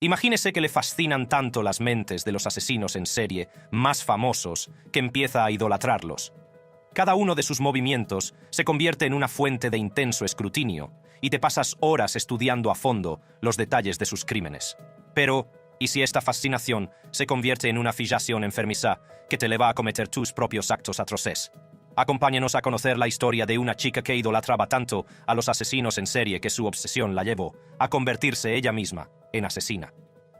Imagínese que le fascinan tanto las mentes de los asesinos en serie más famosos que empieza a idolatrarlos. Cada uno de sus movimientos se convierte en una fuente de intenso escrutinio y te pasas horas estudiando a fondo los detalles de sus crímenes. Pero, ¿y si esta fascinación se convierte en una fijación enfermiza que te lleva a cometer tus propios actos atroces? Acompáñenos a conocer la historia de una chica que idolatraba tanto a los asesinos en serie que su obsesión la llevó a convertirse ella misma en asesina.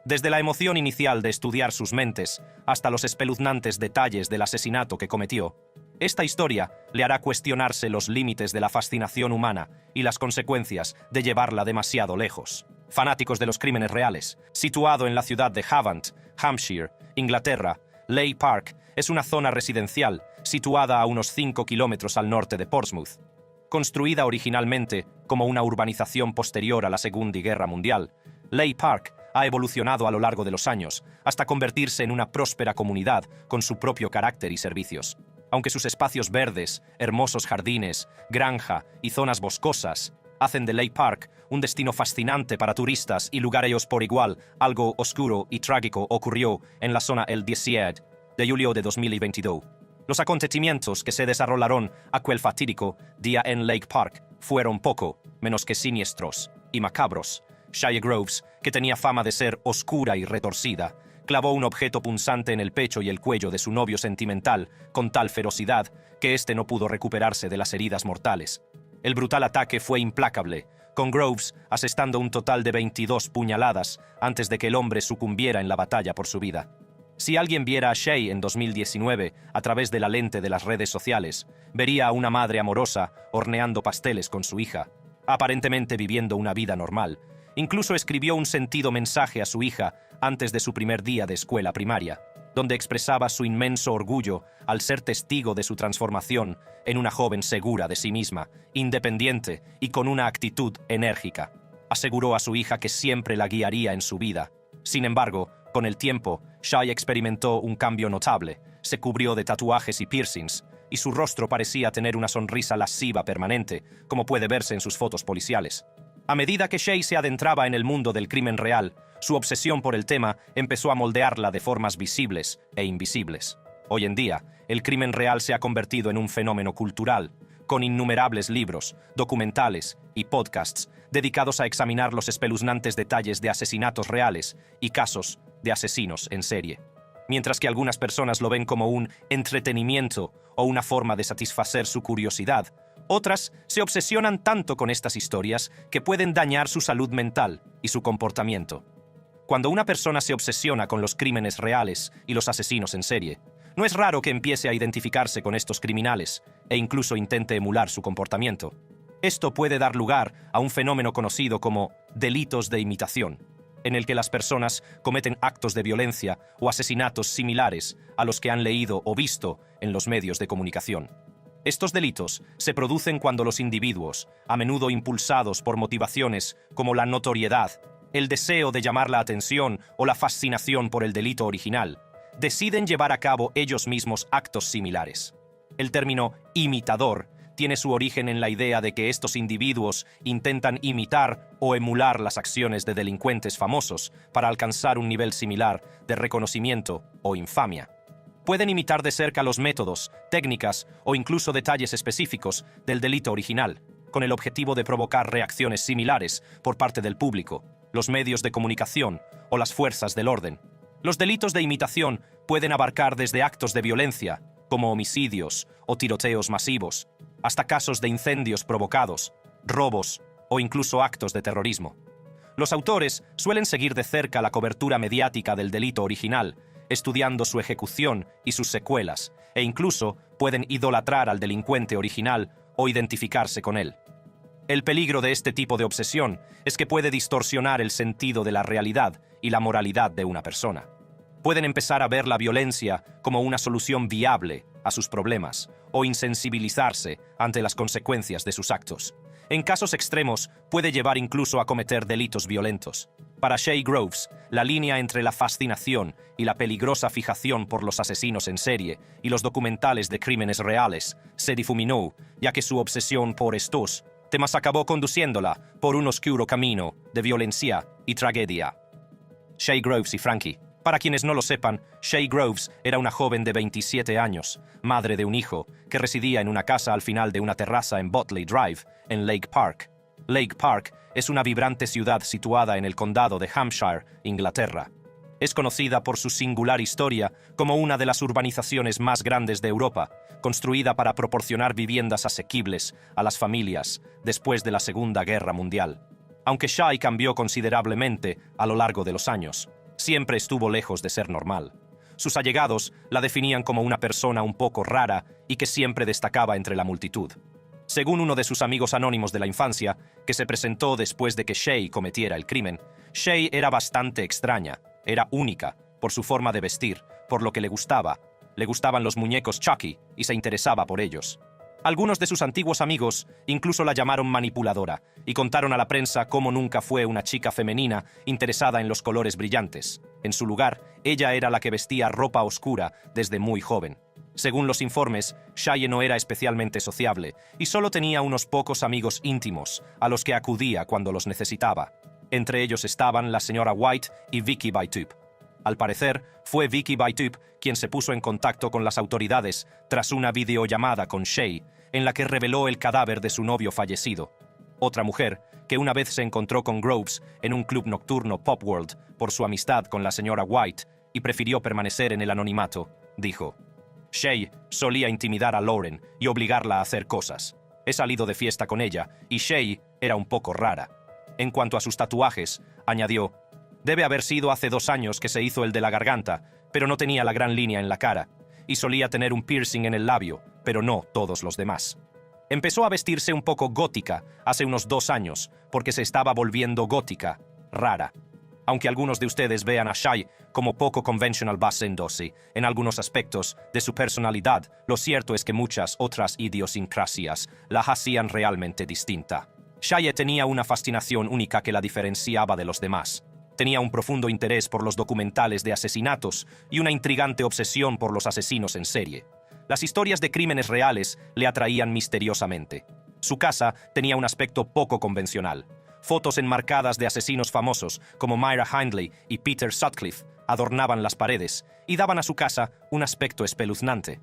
Desde la emoción inicial de estudiar sus mentes hasta los espeluznantes detalles del asesinato que cometió, esta historia le hará cuestionarse los límites de la fascinación humana y las consecuencias de llevarla demasiado lejos. Fanáticos de los crímenes reales, situado en la ciudad de Havant, Hampshire, Inglaterra, Leigh Park es una zona residencial situada a unos 5 kilómetros al norte de Portsmouth. Construida originalmente como una urbanización posterior a la Segunda Guerra Mundial, Leigh Park ha evolucionado a lo largo de los años hasta convertirse en una próspera comunidad con su propio carácter y servicios. Aunque sus espacios verdes, hermosos jardines, granja y zonas boscosas hacen de Leigh Park un destino fascinante para turistas y lugareños por igual, algo oscuro y trágico ocurrió en la zona el 17 de julio de 2022. Los acontecimientos que se desarrollaron aquel fatídico día en Leigh Park fueron poco menos que siniestros y macabros. Shia Groves, que tenía fama de ser oscura y retorcida, clavó un objeto punzante en el pecho y el cuello de su novio sentimental con tal ferocidad que éste no pudo recuperarse de las heridas mortales. El brutal ataque fue implacable, con Groves asestando un total de 22 puñaladas antes de que el hombre sucumbiera en la batalla por su vida. Si alguien viera a Shea en 2019 a través de la lente de las redes sociales, vería a una madre amorosa horneando pasteles con su hija, aparentemente viviendo una vida normal. Incluso escribió un sentido mensaje a su hija antes de su primer día de escuela primaria, donde expresaba su inmenso orgullo al ser testigo de su transformación en una joven segura de sí misma, independiente y con una actitud enérgica. Aseguró a su hija que siempre la guiaría en su vida. Sin embargo, con el tiempo, Shia experimentó un cambio notable, se cubrió de tatuajes y piercings, y su rostro parecía tener una sonrisa lasciva permanente, como puede verse en sus fotos policiales. A medida que Shea se adentraba en el mundo del crimen real, su obsesión por el tema empezó a moldearla de formas visibles e invisibles. Hoy en día, el crimen real se ha convertido en un fenómeno cultural, con innumerables libros, documentales y podcasts dedicados a examinar los espeluznantes detalles de asesinatos reales y casos de asesinos en serie. Mientras que algunas personas lo ven como un entretenimiento o una forma de satisfacer su curiosidad, otras se obsesionan tanto con estas historias que pueden dañar su salud mental y su comportamiento. Cuando una persona se obsesiona con los crímenes reales y los asesinos en serie, no es raro que empiece a identificarse con estos criminales e incluso intente emular su comportamiento. Esto puede dar lugar a un fenómeno conocido como delitos de imitación, en el que las personas cometen actos de violencia o asesinatos similares a los que han leído o visto en los medios de comunicación. Estos delitos se producen cuando los individuos, a menudo impulsados por motivaciones como la notoriedad, el deseo de llamar la atención o la fascinación por el delito original, deciden llevar a cabo ellos mismos actos similares. El término imitador tiene su origen en la idea de que estos individuos intentan imitar o emular las acciones de delincuentes famosos para alcanzar un nivel similar de reconocimiento o infamia. Pueden imitar de cerca los métodos, técnicas o incluso detalles específicos del delito original, con el objetivo de provocar reacciones similares por parte del público, los medios de comunicación o las fuerzas del orden. Los delitos de imitación pueden abarcar desde actos de violencia, como homicidios o tiroteos masivos, hasta casos de incendios provocados, robos o incluso actos de terrorismo. Los autores suelen seguir de cerca la cobertura mediática del delito original, estudiando su ejecución y sus secuelas, e incluso pueden idolatrar al delincuente original o identificarse con él. El peligro de este tipo de obsesión es que puede distorsionar el sentido de la realidad y la moralidad de una persona. Pueden empezar a ver la violencia como una solución viable a sus problemas o insensibilizarse ante las consecuencias de sus actos. En casos extremos, puede llevar incluso a cometer delitos violentos. Para Shea Groves, la línea entre la fascinación y la peligrosa fijación por los asesinos en serie y los documentales de crímenes reales se difuminó, ya que su obsesión por estos temas acabó conduciéndola por un oscuro camino de violencia y tragedia. Shay Groves y Frankie. Para quienes no lo sepan, Shay Groves era una joven de 27 años, madre de un hijo, que residía en una casa al final de una terraza en Botley Drive, en Lake Park. Lake Park es una vibrante ciudad situada en el condado de Hampshire, Inglaterra. Es conocida por su singular historia como una de las urbanizaciones más grandes de Europa, construida para proporcionar viviendas asequibles a las familias después de la Segunda Guerra Mundial. Aunque Shay cambió considerablemente a lo largo de los años, siempre estuvo lejos de ser normal. Sus allegados la definían como una persona un poco rara y que siempre destacaba entre la multitud. Según uno de sus amigos anónimos de la infancia, que se presentó después de que Shay cometiera el crimen, Shay era bastante extraña, era única, por su forma de vestir, por lo que le gustaban los muñecos Chucky y se interesaba por ellos. Algunos de sus antiguos amigos incluso la llamaron manipuladora y contaron a la prensa cómo nunca fue una chica femenina interesada en los colores brillantes. En su lugar, ella era la que vestía ropa oscura desde muy joven. Según los informes, Shay no era especialmente sociable y solo tenía unos pocos amigos íntimos a los que acudía cuando los necesitaba. Entre ellos estaban la señora White y Vicky Bytube. Al parecer, fue Vicky Bytube quien se puso en contacto con las autoridades tras una videollamada con Shay, en la que reveló el cadáver de su novio fallecido. Otra mujer, que una vez se encontró con Groves en un club nocturno Pop World por su amistad con la señora White y prefirió permanecer en el anonimato, dijo: Shay solía intimidar a Lauren y obligarla a hacer cosas. He salido de fiesta con ella y Shay era un poco rara. En cuanto a sus tatuajes, añadió: debe haber sido hace 2 años que se hizo el de la garganta, pero no tenía la gran línea en la cara, y solía tener un piercing en el labio, pero no todos los demás. Empezó a vestirse un poco gótica hace unos 2 años, porque se estaba volviendo gótica, rara. Aunque algunos de ustedes vean a Shay como poco conventional basándose en algunos aspectos de su personalidad, lo cierto es que muchas otras idiosincrasias la hacían realmente distinta. Shay tenía una fascinación única que la diferenciaba de los demás. Tenía un profundo interés por los documentales de asesinatos y una intrigante obsesión por los asesinos en serie. Las historias de crímenes reales le atraían misteriosamente. Su casa tenía un aspecto poco convencional. Fotos enmarcadas de asesinos famosos como Myra Hindley y Peter Sutcliffe adornaban las paredes y daban a su casa un aspecto espeluznante.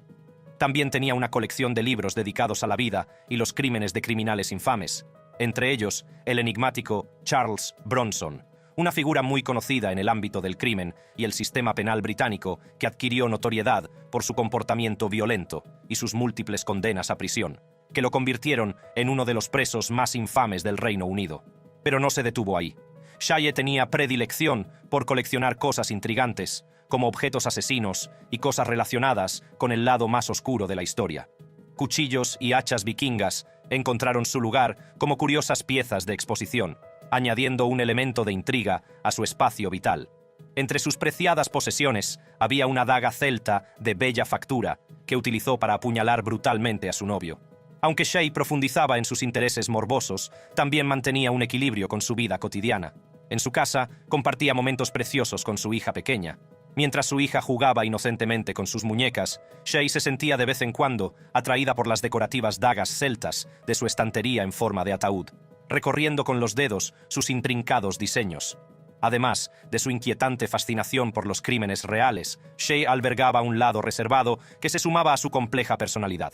También tenía una colección de libros dedicados a la vida y los crímenes de criminales infames, entre ellos el enigmático Charles Bronson, una figura muy conocida en el ámbito del crimen y el sistema penal británico que adquirió notoriedad por su comportamiento violento y sus múltiples condenas a prisión, que lo convirtieron en uno de los presos más infames del Reino Unido. Pero no se detuvo ahí. Shay tenía predilección por coleccionar cosas intrigantes, como objetos asesinos y cosas relacionadas con el lado más oscuro de la historia. Cuchillos y hachas vikingas encontraron su lugar como curiosas piezas de exposición, añadiendo un elemento de intriga a su espacio vital. Entre sus preciadas posesiones había una daga celta de bella factura que utilizó para apuñalar brutalmente a su novio. Aunque Shay profundizaba en sus intereses morbosos, también mantenía un equilibrio con su vida cotidiana. En su casa compartía momentos preciosos con su hija pequeña. Mientras su hija jugaba inocentemente con sus muñecas, Shay se sentía de vez en cuando atraída por las decorativas dagas celtas de su estantería en forma de ataúd, recorriendo con los dedos sus intrincados diseños. Además de su inquietante fascinación por los crímenes reales, Shay albergaba un lado reservado que se sumaba a su compleja personalidad.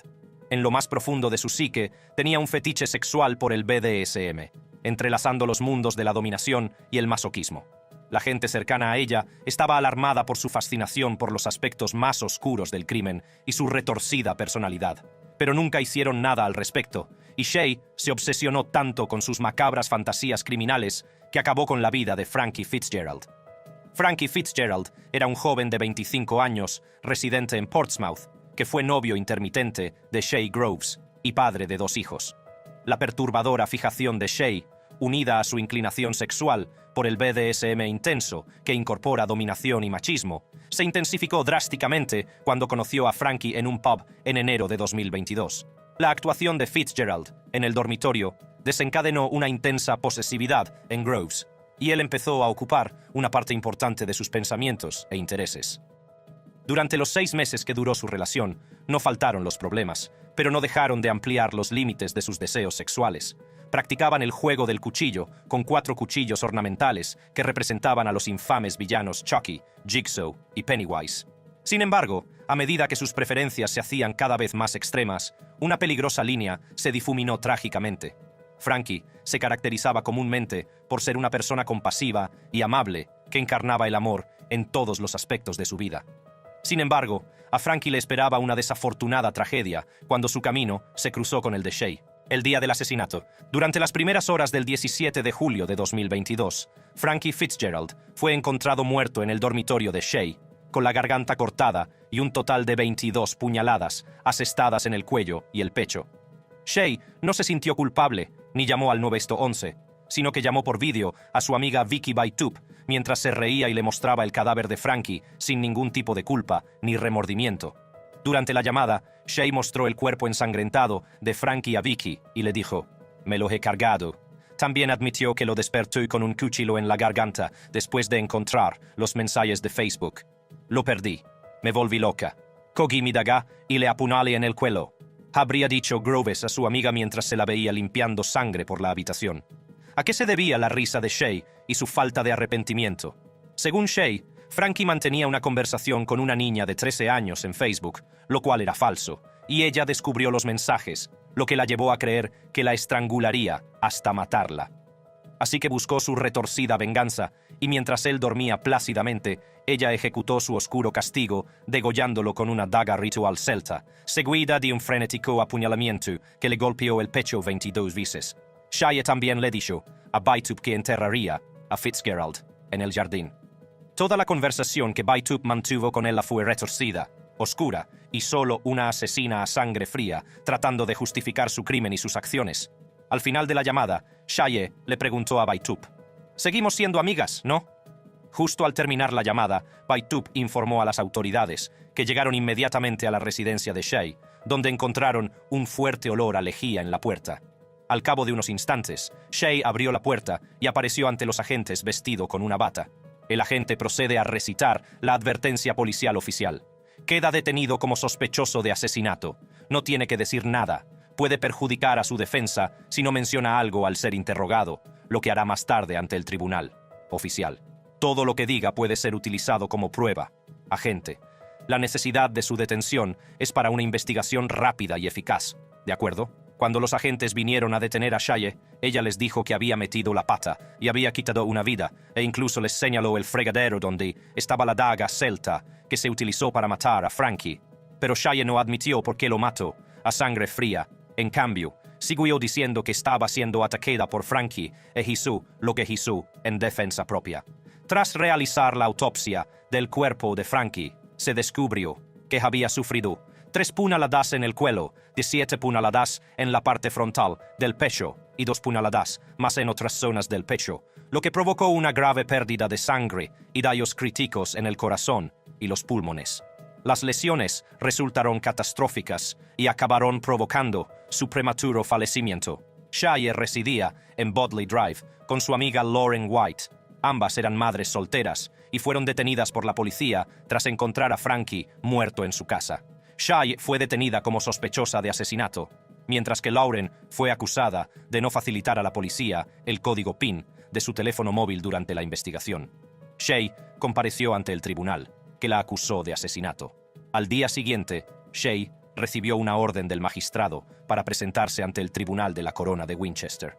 En lo más profundo de su psique tenía un fetiche sexual por el BDSM, entrelazando los mundos de la dominación y el masoquismo. La gente cercana a ella estaba alarmada por su fascinación por los aspectos más oscuros del crimen y su retorcida personalidad, pero nunca hicieron nada al respecto, y Shay se obsesionó tanto con sus macabras fantasías criminales que acabó con la vida de Frankie Fitzgerald. Frankie Fitzgerald era un joven de 25 años, residente en Portsmouth, que fue novio intermitente de Shay Groves y padre de 2 hijos. La perturbadora fijación de Shay, unida a su inclinación sexual por el BDSM intenso, que incorpora dominación y machismo, se intensificó drásticamente cuando conoció a Frankie en un pub en enero de 2022. La actuación de Fitzgerald en el dormitorio desencadenó una intensa posesividad en Groves, y él empezó a ocupar una parte importante de sus pensamientos e intereses. Durante los 6 meses que duró su relación, no faltaron los problemas, pero no dejaron de ampliar los límites de sus deseos sexuales. Practicaban el juego del cuchillo, con 4 cuchillos ornamentales que representaban a los infames villanos Chucky, Jigsaw y Pennywise. Sin embargo, a medida que sus preferencias se hacían cada vez más extremas, una peligrosa línea se difuminó trágicamente. Frankie se caracterizaba comúnmente por ser una persona compasiva y amable que encarnaba el amor en todos los aspectos de su vida. Sin embargo, a Frankie le esperaba una desafortunada tragedia cuando su camino se cruzó con el de Shay. El día del asesinato. Durante las primeras horas del 17 de julio de 2022, Frankie Fitzgerald fue encontrado muerto en el dormitorio de Shay, con la garganta cortada y un total de 22 puñaladas asestadas en el cuello y el pecho. Shay no se sintió culpable ni llamó al 911, sino que llamó por vídeo a su amiga Vicky Baitup mientras se reía y le mostraba el cadáver de Frankie sin ningún tipo de culpa ni remordimiento. Durante la llamada, Shay mostró el cuerpo ensangrentado de Frankie a Vicky y le dijo: «Me lo he cargado». También admitió que lo despertó con un cuchillo en la garganta después de encontrar los mensajes de Facebook. «Lo perdí. Me volví loca. Cogí mi daga y le apuñalé en el cuello», habría dicho Groves a su amiga mientras se la veía limpiando sangre por la habitación. ¿A qué se debía la risa de Shay y su falta de arrepentimiento? Según Shay, Frankie mantenía una conversación con una niña de 13 años en Facebook, lo cual era falso, y ella descubrió los mensajes, lo que la llevó a creer que la estrangularía hasta matarla. Así que buscó su retorcida venganza, y mientras él dormía plácidamente, ella ejecutó su oscuro castigo, degollándolo con una daga ritual celta, seguida de un frenético apuñalamiento que le golpeó el pecho 22 veces. Shay también le dijo a Baitup que enterraría a Fitzgerald en el jardín. Toda la conversación que Baitup mantuvo con ella fue retorcida, oscura y solo una asesina a sangre fría, tratando de justificar su crimen y sus acciones. Al final de la llamada, Shay le preguntó a Baitup: «Seguimos siendo amigas, ¿no?». Justo al terminar la llamada, Baitup informó a las autoridades, que llegaron inmediatamente a la residencia de Shay, donde encontraron un fuerte olor a lejía en la puerta. Al cabo de unos instantes, Shay abrió la puerta y apareció ante los agentes vestido con una bata. El agente procede a recitar la advertencia policial oficial. Queda detenido como sospechoso de asesinato. No tiene que decir nada. Puede perjudicar a su defensa si no menciona algo al ser interrogado, lo que hará más tarde ante el tribunal oficial. Todo lo que diga puede ser utilizado como prueba. Agente, la necesidad de su detención es para una investigación rápida y eficaz. ¿De acuerdo? Cuando los agentes vinieron a detener a Shay, ella les dijo que había metido la pata y había quitado una vida, e incluso les señaló el fregadero donde estaba la daga celta que se utilizó para matar a Frankie. Pero Shay no admitió por qué lo mató, a sangre fría. En cambio, siguió diciendo que estaba siendo atacada por Frankie e hizo lo que hizo en defensa propia. Tras realizar la autopsia del cuerpo de Frankie, se descubrió que había sufrido 3 puñaladas en el cuello, 17 puñaladas en la parte frontal del pecho y 2 puñaladas más en otras zonas del pecho, lo que provocó una grave pérdida de sangre y daños críticos en el corazón y los pulmones. Las lesiones resultaron catastróficas y acabaron provocando su prematuro fallecimiento. Shay residía en Bodley Drive con su amiga Lauren White. Ambas eran madres solteras y fueron detenidas por la policía tras encontrar a Frankie muerto en su casa. Shay fue detenida como sospechosa de asesinato, mientras que Lauren fue acusada de no facilitar a la policía el código PIN de su teléfono móvil durante la investigación. Shay compareció ante el tribunal, que la acusó de asesinato. Al día siguiente, Shay recibió una orden del magistrado para presentarse ante el tribunal de la Corona de Winchester.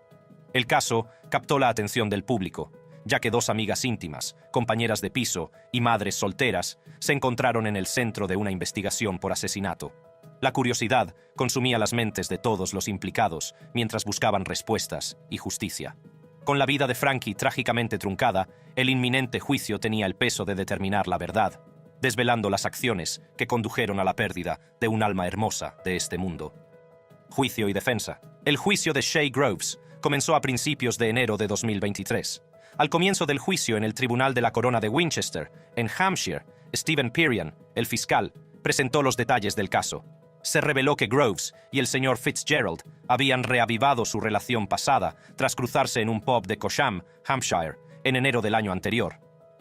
El caso captó la atención del público, ya que 2 amigas íntimas, compañeras de piso y madres solteras se encontraron en el centro de una investigación por asesinato. La curiosidad consumía las mentes de todos los implicados mientras buscaban respuestas y justicia. Con la vida de Frankie trágicamente truncada, el inminente juicio tenía el peso de determinar la verdad, desvelando las acciones que condujeron a la pérdida de un alma hermosa de este mundo. Juicio y defensa. El juicio de Shay Groves comenzó a principios de enero de 2023. Al comienzo del juicio en el Tribunal de la Corona de Winchester, en Hampshire, Stephen Perian, el fiscal, presentó los detalles del caso. Se reveló que Groves y el señor Fitzgerald habían reavivado su relación pasada tras cruzarse en un pub de Cosham, Hampshire, en enero del año anterior.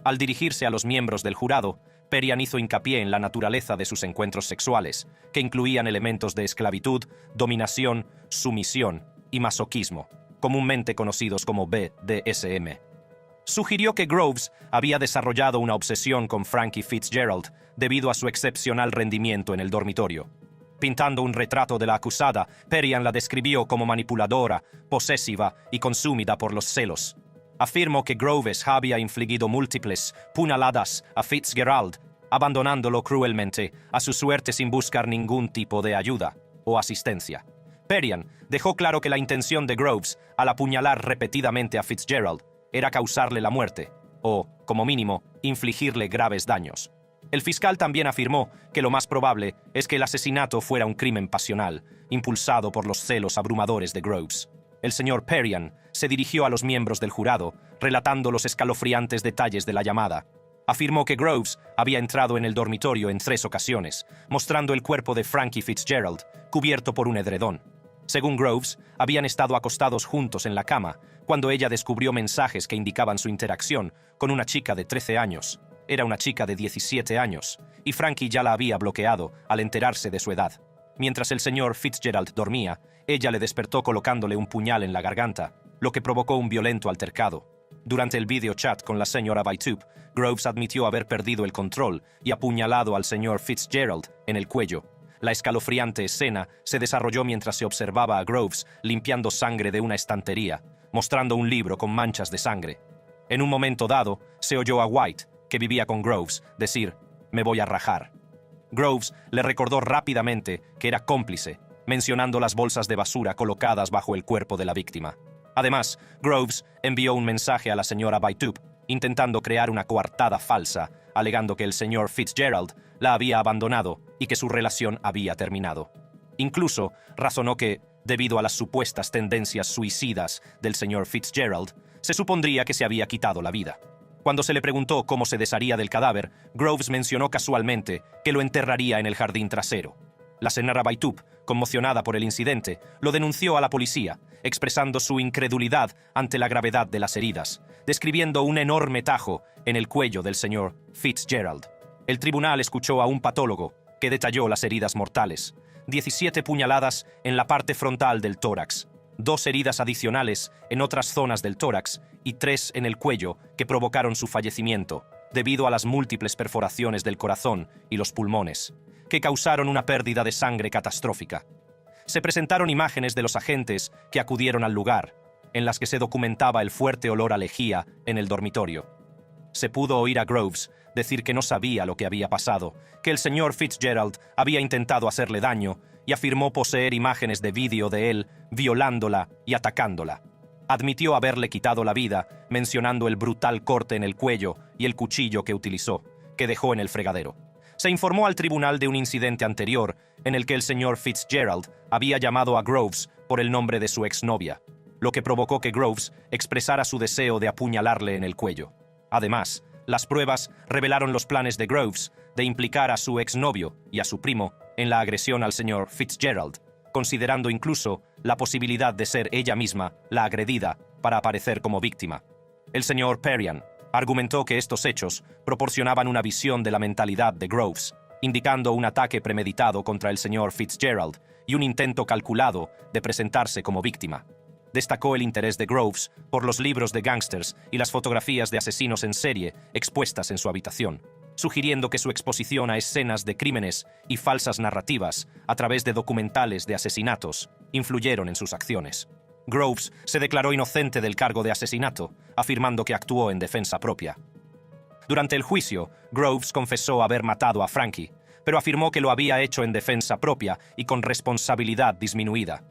Al dirigirse a los miembros del jurado, Perian hizo hincapié en la naturaleza de sus encuentros sexuales, que incluían elementos de esclavitud, dominación, sumisión y masoquismo, comúnmente conocidos como BDSM. Sugirió que Groves había desarrollado una obsesión con Frankie Fitzgerald debido a su excepcional rendimiento en el dormitorio. Pintando un retrato de la acusada, Perian la describió como manipuladora, posesiva y consumida por los celos. Afirmó que Groves había infligido múltiples puñaladas a Fitzgerald, abandonándolo cruelmente a su suerte sin buscar ningún tipo de ayuda o asistencia. Perian dejó claro que la intención de Groves al apuñalar repetidamente a Fitzgerald era causarle la muerte, o, como mínimo, infligirle graves daños. El fiscal también afirmó que lo más probable es que el asesinato fuera un crimen pasional, impulsado por los celos abrumadores de Groves. El señor Perian se dirigió a los miembros del jurado, relatando los escalofriantes detalles de la llamada. Afirmó que Groves había entrado en el dormitorio en 3 ocasiones, mostrando el cuerpo de Frankie Fitzgerald, cubierto por un edredón. Según Groves, habían estado acostados juntos en la cama, cuando ella descubrió mensajes que indicaban su interacción con una chica de 13 años. Era una chica de 17 años, y Frankie ya la había bloqueado al enterarse de su edad. Mientras el señor Fitzgerald dormía, ella le despertó colocándole un puñal en la garganta, lo que provocó un violento altercado. Durante el video chat con la señora Baitup, Groves admitió haber perdido el control y apuñalado al señor Fitzgerald en el cuello. La escalofriante escena se desarrolló mientras se observaba a Groves limpiando sangre de una estantería, mostrando un libro con manchas de sangre. En un momento dado, se oyó a White, que vivía con Groves, decir: «Me voy a rajar». Groves le recordó rápidamente que era cómplice, mencionando las bolsas de basura colocadas bajo el cuerpo de la víctima. Además, Groves envió un mensaje a la señora Baitup, intentando crear una coartada falsa, alegando que el señor Fitzgerald la había abandonado y que su relación había terminado. Incluso razonó que, debido a las supuestas tendencias suicidas del señor Fitzgerald, se supondría que se había quitado la vida. Cuando se le preguntó cómo se desharía del cadáver, Groves mencionó casualmente que lo enterraría en el jardín trasero. La señora Baitup, conmocionada por el incidente, lo denunció a la policía, expresando su incredulidad ante la gravedad de las heridas, describiendo un enorme tajo en el cuello del señor Fitzgerald. El tribunal escuchó a un patólogo que detalló las heridas mortales: 17 puñaladas en la parte frontal del tórax, 2 heridas adicionales en otras zonas del tórax y 3 en el cuello que provocaron su fallecimiento, debido a las múltiples perforaciones del corazón y los pulmones, que causaron una pérdida de sangre catastrófica. Se presentaron imágenes de los agentes que acudieron al lugar, en las que se documentaba el fuerte olor a lejía en el dormitorio. Se pudo oír a Groves decir que no sabía lo que había pasado, que el señor Fitzgerald había intentado hacerle daño, y afirmó poseer imágenes de vídeo de él violándola y atacándola. Admitió haberle quitado la vida, mencionando el brutal corte en el cuello y el cuchillo que utilizó, que dejó en el fregadero. Se informó al tribunal de un incidente anterior en el que el señor Fitzgerald había llamado a Groves por el nombre de su exnovia, lo que provocó que Groves expresara su deseo de apuñalarle en el cuello. Además, las pruebas revelaron los planes de Groves de implicar a su exnovio y a su primo en la agresión al señor Fitzgerald, considerando incluso la posibilidad de ser ella misma la agredida para aparecer como víctima. El señor Perian argumentó que estos hechos proporcionaban una visión de la mentalidad de Groves, indicando un ataque premeditado contra el señor Fitzgerald y un intento calculado de presentarse como víctima. Destacó el interés de Groves por los libros de gángsters y las fotografías de asesinos en serie expuestas en su habitación, sugiriendo que su exposición a escenas de crímenes y falsas narrativas a través de documentales de asesinatos influyeron en sus acciones. Groves se declaró inocente del cargo de asesinato, afirmando que actuó en defensa propia. Durante el juicio, Groves confesó haber matado a Frankie, pero afirmó que lo había hecho en defensa propia y con responsabilidad disminuida.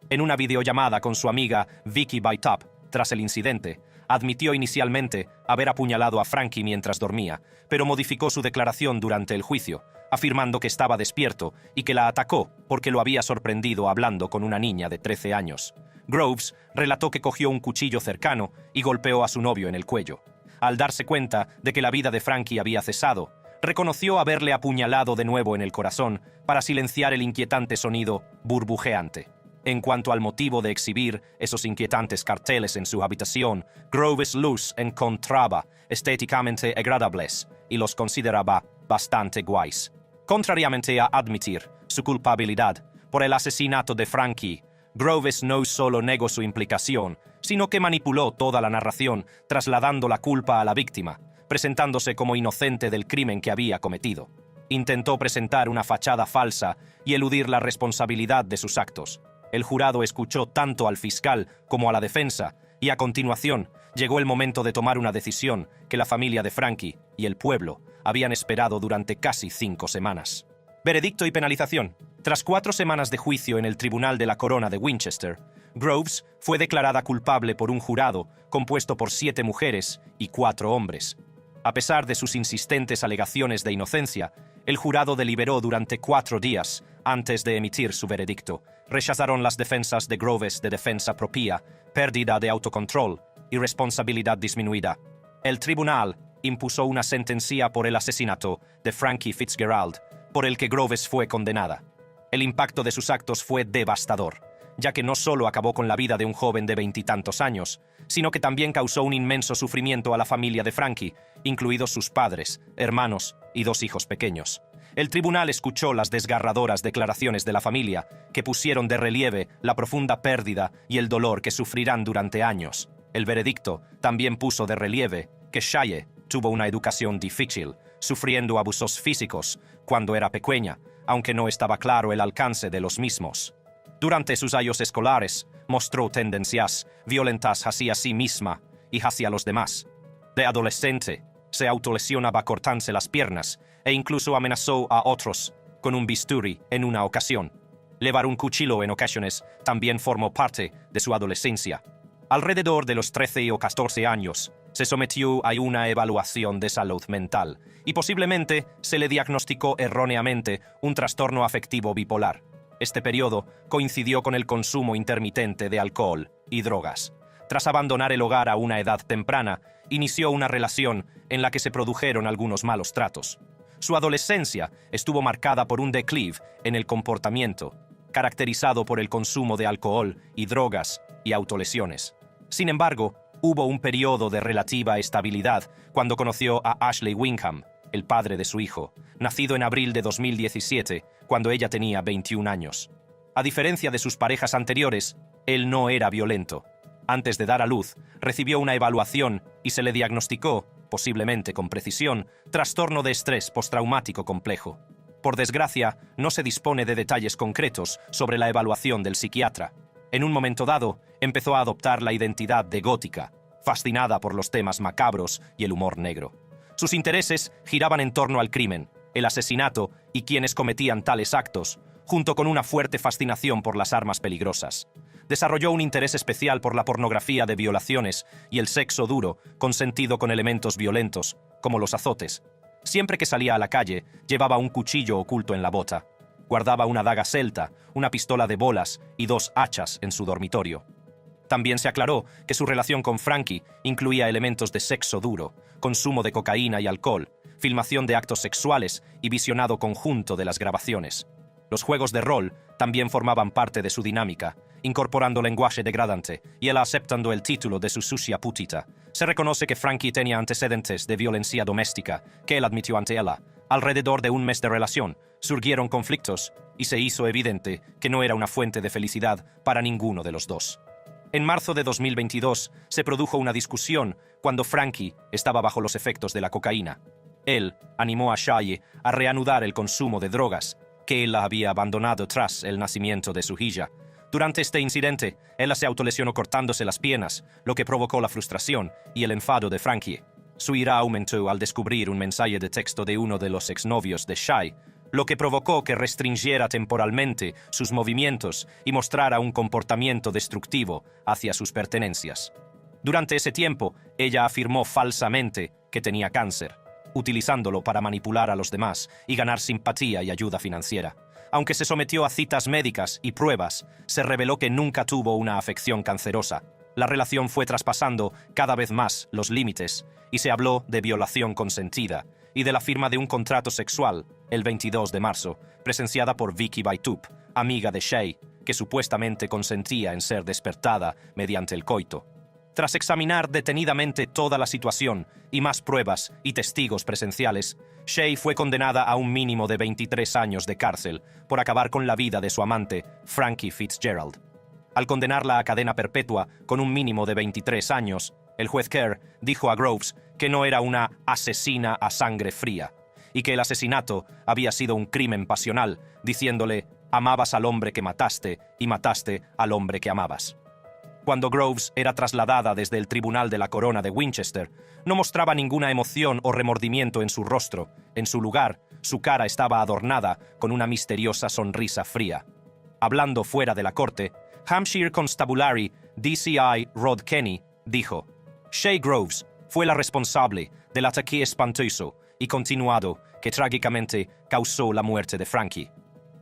En una videollamada con su amiga Vicky Baitup, tras el incidente, admitió inicialmente haber apuñalado a Frankie mientras dormía, pero modificó su declaración durante el juicio, afirmando que estaba despierto y que la atacó porque lo había sorprendido hablando con una niña de 13 años. Groves relató que cogió un cuchillo cercano y golpeó a su novio en el cuello. Al darse cuenta de que la vida de Frankie había cesado, reconoció haberle apuñalado de nuevo en el corazón para silenciar el inquietante sonido burbujeante. En cuanto al motivo de exhibir esos inquietantes carteles en su habitación, Groves los encontraba estéticamente agradables y los consideraba bastante guays. Contrariamente a admitir su culpabilidad por el asesinato de Frankie, Groves no solo negó su implicación, sino que manipuló toda la narración, trasladando la culpa a la víctima, presentándose como inocente del crimen que había cometido. Intentó presentar una fachada falsa y eludir la responsabilidad de sus actos. El jurado escuchó tanto al fiscal como a la defensa, y a continuación llegó el momento de tomar una decisión que la familia de Frankie y el pueblo habían esperado durante casi 5 semanas. Veredicto y penalización. Tras 4 semanas de juicio en el Tribunal de la Corona de Winchester, Groves fue declarada culpable por un jurado compuesto por 7 mujeres y 4 hombres. A pesar de sus insistentes alegaciones de inocencia, el jurado deliberó durante 4 días antes de emitir su veredicto. Rechazaron las defensas de Groves de defensa propia, pérdida de autocontrol y responsabilidad disminuida. El tribunal impuso una sentencia por el asesinato de Frankie Fitzgerald, por el que Groves fue condenada. El impacto de sus actos fue devastador, ya que no solo acabó con la vida de un joven de 20 y tantos años, sino que también causó un inmenso sufrimiento a la familia de Frankie, incluidos sus padres, hermanos y 2 hijos pequeños. El tribunal escuchó las desgarradoras declaraciones de la familia, que pusieron de relieve la profunda pérdida y el dolor que sufrirán durante años. El veredicto también puso de relieve que Shaye tuvo una educación difícil, sufriendo abusos físicos cuando era pequeña, aunque no estaba claro el alcance de los mismos. Durante sus años escolares, mostró tendencias violentas hacia sí misma y hacia los demás. De adolescente, se autolesionaba cortándose las piernas e incluso amenazó a otros con un bisturí en una ocasión. Llevar un cuchillo en ocasiones también formó parte de su adolescencia. Alrededor de los 13 o 14 años, se sometió a una evaluación de salud mental y posiblemente se le diagnosticó erróneamente un trastorno afectivo bipolar. Este periodo coincidió con el consumo intermitente de alcohol y drogas. Tras abandonar el hogar a una edad temprana, inició una relación en la que se produjeron algunos malos tratos. Su adolescencia estuvo marcada por un declive en el comportamiento, caracterizado por el consumo de alcohol y drogas y autolesiones. Sin embargo, hubo un periodo de relativa estabilidad cuando conoció a Ashley Wingham, el padre de su hijo, nacido en abril de 2017, cuando ella tenía 21 años. A diferencia de sus parejas anteriores, él no era violento. Antes de dar a luz, recibió una evaluación y se le diagnosticó, posiblemente con precisión, trastorno de estrés postraumático complejo. Por desgracia, no se dispone de detalles concretos sobre la evaluación del psiquiatra. En un momento dado, empezó a adoptar la identidad de gótica, fascinada por los temas macabros y el humor negro. Sus intereses giraban en torno al crimen, el asesinato y quienes cometían tales actos, junto con una fuerte fascinación por las armas peligrosas. Desarrolló un interés especial por la pornografía de violaciones y el sexo duro, consentido con elementos violentos, como los azotes. Siempre que salía a la calle, llevaba un cuchillo oculto en la bota. Guardaba una daga celta, una pistola de bolas y 2 hachas en su dormitorio. También se aclaró que su relación con Frankie incluía elementos de sexo duro, consumo de cocaína y alcohol, filmación de actos sexuales y visionado conjunto de las grabaciones. Los juegos de rol también formaban parte de su dinámica, incorporando lenguaje degradante y él aceptando el título de su sucia putita. Se reconoce que Frankie tenía antecedentes de violencia doméstica, que él admitió ante ella. Alrededor de un mes de relación, surgieron conflictos y se hizo evidente que no era una fuente de felicidad para ninguno de los dos. En marzo de 2022 se produjo una discusión cuando Frankie estaba bajo los efectos de la cocaína. Él animó a Shaye a reanudar el consumo de drogas, que él había abandonado tras el nacimiento de su hija. Durante este incidente, ella se autolesionó cortándose las piernas, lo que provocó la frustración y el enfado de Frankie. Su ira aumentó al descubrir un mensaje de texto de uno de los exnovios de Shaye, lo que provocó que restringiera temporalmente sus movimientos y mostrara un comportamiento destructivo hacia sus pertenencias. Durante ese tiempo, ella afirmó falsamente que tenía cáncer, utilizándolo para manipular a los demás y ganar simpatía y ayuda financiera. Aunque se sometió a citas médicas y pruebas, se reveló que nunca tuvo una afección cancerosa. La relación fue traspasando cada vez más los límites y se habló de violación consentida y de la firma de un contrato sexual el 22 de marzo, presenciada por Vicky Baitup, amiga de Shaye, que supuestamente consentía en ser despertada mediante el coito. Tras examinar detenidamente toda la situación y más pruebas y testigos presenciales, Shay fue condenada a un mínimo de 23 años de cárcel por acabar con la vida de su amante, Frankie Fitzgerald. Al condenarla a cadena perpetua con un mínimo de 23 años, el juez Kerr dijo a Groves que no era una asesina a sangre fría y que el asesinato había sido un crimen pasional, diciéndole: «Amabas al hombre que mataste y mataste al hombre que amabas». Cuando Groves era trasladada desde el Tribunal de la Corona de Winchester, no mostraba ninguna emoción o remordimiento en su rostro. En su lugar, su cara estaba adornada con una misteriosa sonrisa fría. Hablando fuera de la corte, Hampshire Constabulary DCI Rod Kenny dijo: «Shay Groves fue la responsable del ataque espantoso y continuado que trágicamente causó la muerte de Frankie.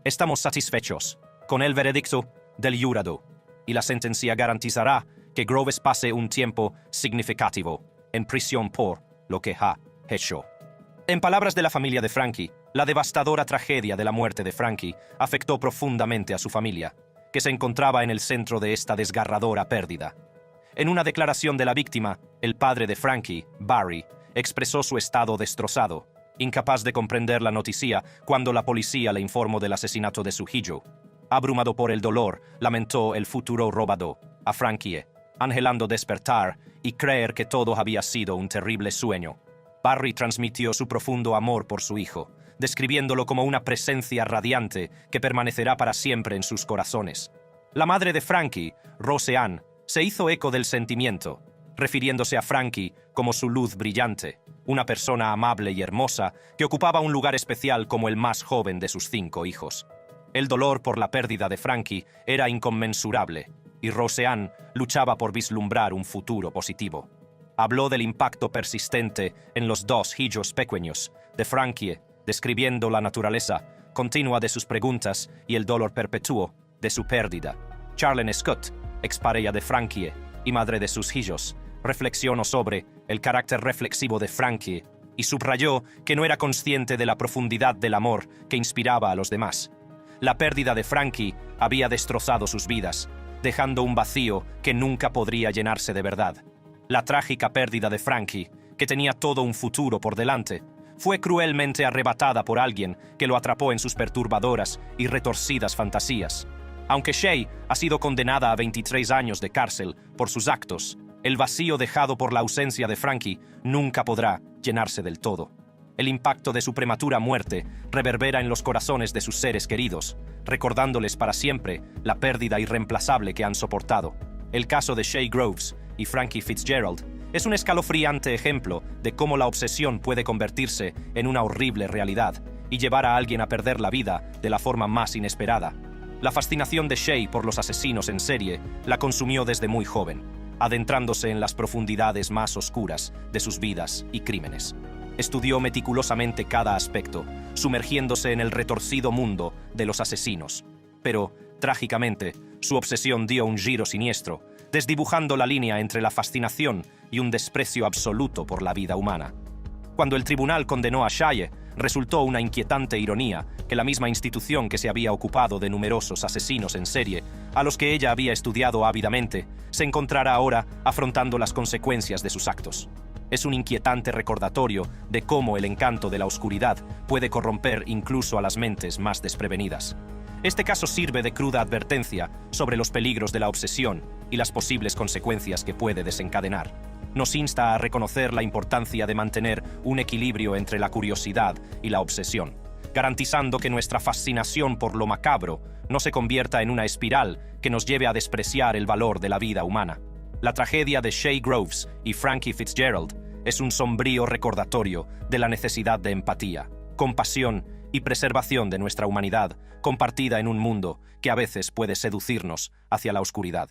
Estamos satisfechos con el veredicto del jurado, y la sentencia garantizará que Groves pase un tiempo significativo en prisión por lo que ha hecho». En palabras de la familia de Frankie, la devastadora tragedia de la muerte de Frankie afectó profundamente a su familia, que se encontraba en el centro de esta desgarradora pérdida. En una declaración de la víctima, el padre de Frankie, Barry, expresó su estado destrozado, incapaz de comprender la noticia cuando la policía le informó del asesinato de su hijo. Abrumado por el dolor, lamentó el futuro robado a Frankie, anhelando despertar y creer que todo había sido un terrible sueño. Barry transmitió su profundo amor por su hijo, describiéndolo como una presencia radiante que permanecerá para siempre en sus corazones. La madre de Frankie, Rose Ann, se hizo eco del sentimiento, refiriéndose a Frankie como su luz brillante, una persona amable y hermosa que ocupaba un lugar especial como el más joven de sus 5 hijos. El dolor por la pérdida de Frankie era inconmensurable, y Rose Ann luchaba por vislumbrar un futuro positivo. Habló del impacto persistente en los 2 hijos pequeños de Frankie, describiendo la naturaleza continua de sus preguntas y el dolor perpetuo de su pérdida. Charlene Scott, expareja de Frankie y madre de sus hijos, reflexionó sobre el carácter reflexivo de Frankie y subrayó que no era consciente de la profundidad del amor que inspiraba a los demás. La pérdida de Frankie había destrozado sus vidas, dejando un vacío que nunca podría llenarse de verdad. La trágica pérdida de Frankie, que tenía todo un futuro por delante, fue cruelmente arrebatada por alguien que lo atrapó en sus perturbadoras y retorcidas fantasías. Aunque Shay ha sido condenada a 23 años de cárcel por sus actos, el vacío dejado por la ausencia de Frankie nunca podrá llenarse del todo. El impacto de su prematura muerte reverbera en los corazones de sus seres queridos, recordándoles para siempre la pérdida irreemplazable que han soportado. El caso de Shay Groves y Frankie Fitzgerald es un escalofriante ejemplo de cómo la obsesión puede convertirse en una horrible realidad y llevar a alguien a perder la vida de la forma más inesperada. La fascinación de Shay por los asesinos en serie la consumió desde muy joven, adentrándose en las profundidades más oscuras de sus vidas y crímenes. Estudió meticulosamente cada aspecto, sumergiéndose en el retorcido mundo de los asesinos. Pero, trágicamente, su obsesión dio un giro siniestro, desdibujando la línea entre la fascinación y un desprecio absoluto por la vida humana. Cuando el tribunal condenó a Shay, resultó una inquietante ironía que la misma institución que se había ocupado de numerosos asesinos en serie, a los que ella había estudiado ávidamente, se encontrara ahora afrontando las consecuencias de sus actos. Es un inquietante recordatorio de cómo el encanto de la oscuridad puede corromper incluso a las mentes más desprevenidas. Este caso sirve de cruda advertencia sobre los peligros de la obsesión y las posibles consecuencias que puede desencadenar. Nos insta a reconocer la importancia de mantener un equilibrio entre la curiosidad y la obsesión, garantizando que nuestra fascinación por lo macabro no se convierta en una espiral que nos lleve a despreciar el valor de la vida humana. La tragedia de Shay Groves y Frankie Fitzgerald es un sombrío recordatorio de la necesidad de empatía, compasión y preservación de nuestra humanidad, compartida en un mundo que a veces puede seducirnos hacia la oscuridad.